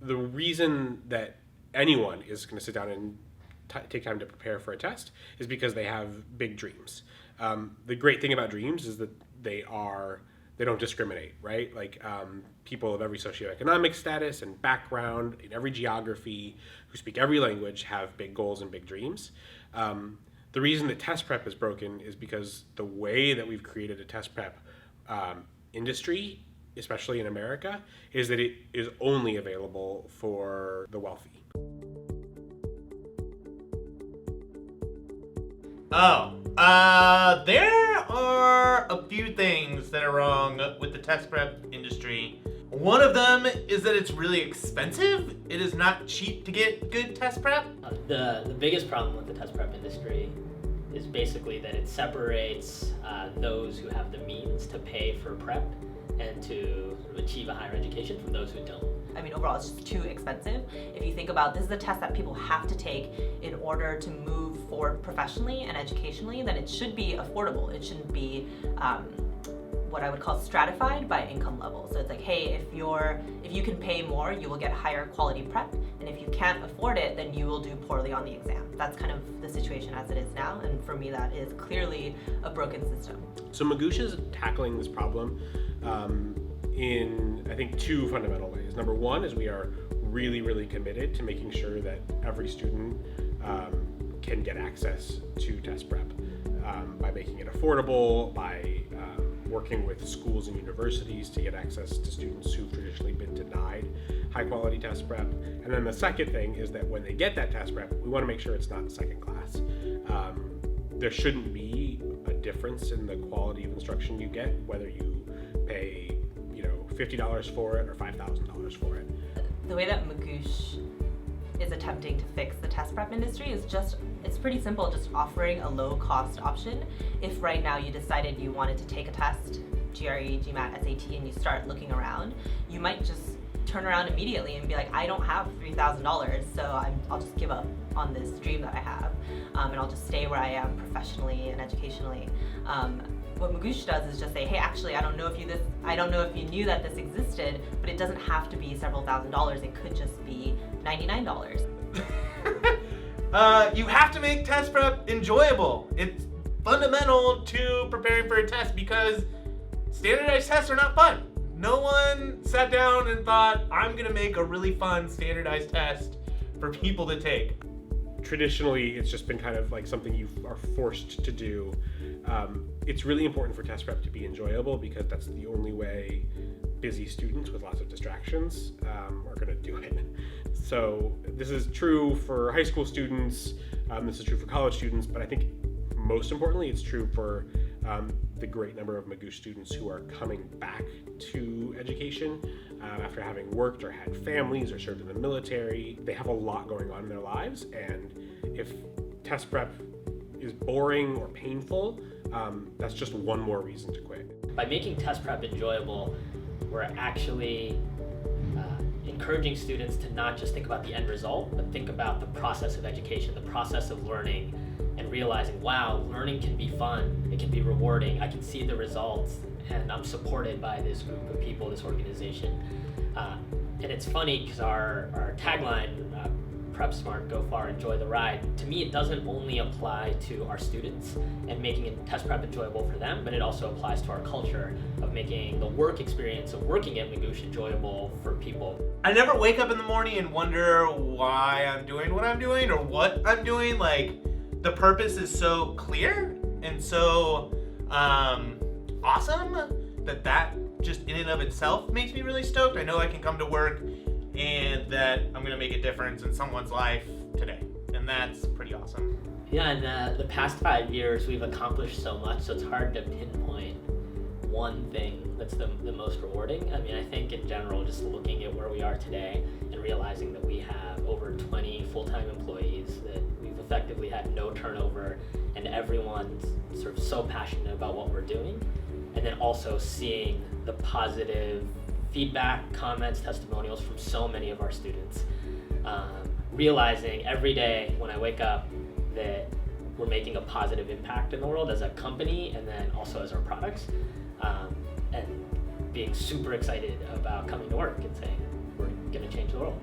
the reason that anyone is going to sit down and take time to prepare for a test is because they have big dreams. The great thing about dreams is that they don't discriminate, right? Like people of every socioeconomic status and background, in every geography, who speak every language, have big goals and big dreams. The reason that test prep is broken is because the way that we've created a test prep industry, especially in America, is that it is only available for the wealthy. There are a few things that are wrong with the test prep industry. One of them is that it's really expensive. It is not cheap to get good test prep. The biggest problem with the test prep industry is basically that it separates those who have the means to pay for prep and to achieve a higher education from those who don't. I mean, overall, it's just too expensive. If you think about this is a test that people have to take in order to move forward professionally and educationally, then it should be affordable. It shouldn't be what I would call stratified by income level. So it's like, hey, if you can pay more, you will get higher quality prep, and if you can't afford it, then you will do poorly on the exam. That's kind of the situation as it is now, and for me, that is clearly a broken system. So Magoosh is tackling this problem in, I think, two fundamental ways. Number one is we are really, really committed to making sure that every student can get access to test prep by making it affordable, by working with schools and universities to get access to students who've traditionally been denied high quality test prep. And then the second thing is that when they get that test prep, we want to make sure it's not second class. There shouldn't be a difference in the quality of instruction you get, whether you pay $50 for it or $5,000 for it. The way that Magoosh is attempting to fix the test prep industry is it's pretty simple, just offering a low cost option. If right now you decided you wanted to take a test, GRE, GMAT, SAT, and you start looking around, you might just turn around immediately and be like, I don't have $3,000, so I'll just give up on this dream that I have, and I'll just stay where I am professionally and educationally. What Magoosh does is just say, hey, actually, I don't know if you knew that this existed, but it doesn't have to be several $1,000s. It could just be $99. You have to make test prep enjoyable. It's fundamental to preparing for a test because standardized tests are not fun. No one sat down and thought, I'm gonna make a really fun standardized test for people to take. Traditionally, it's just been kind of like something you are forced to do. It's really important for test prep to be enjoyable because that's the only way busy students with lots of distractions are going to do it. So this is true for high school students, this is true for college students, but I think most importantly, it's true for the great number of Magoosh students who are coming back to education after having worked or had families or served in the military. They have a lot going on in their lives, and if test prep is boring or painful, that's just one more reason to quit. By making test prep enjoyable, we're actually encouraging students to not just think about the end result, but think about the process of education, the process of learning, and realizing, wow, learning can be fun, it can be rewarding, I can see the results, and I'm supported by this group of people, this organization. And it's funny because our tagline, Prep Smart, Go Far, Enjoy the Ride, to me it doesn't only apply to our students and making test prep enjoyable for them, but it also applies to our culture of making the work experience of working at Magoosh enjoyable for people. I never wake up in the morning and wonder why I'm doing what I'm doing or what I'm doing. Like, the purpose is so clear and so awesome that just in and of itself makes me really stoked. I know I can come to work and that I'm gonna make a difference in someone's life today, and that's pretty awesome. Yeah, in the past 5 years we've accomplished so much, so it's hard to pinpoint one thing that's the most rewarding. I mean, I think in general, just looking at where we are today and realizing that we have over 20 full-time employees, that we've effectively had no turnover, and everyone's sort of so passionate about what we're doing, and then also seeing the positive feedback, comments, testimonials from so many of our students. Realizing every day when I wake up that we're making a positive impact in the world as a company and then also as our products, and being super excited about coming to work and saying we're gonna change the world.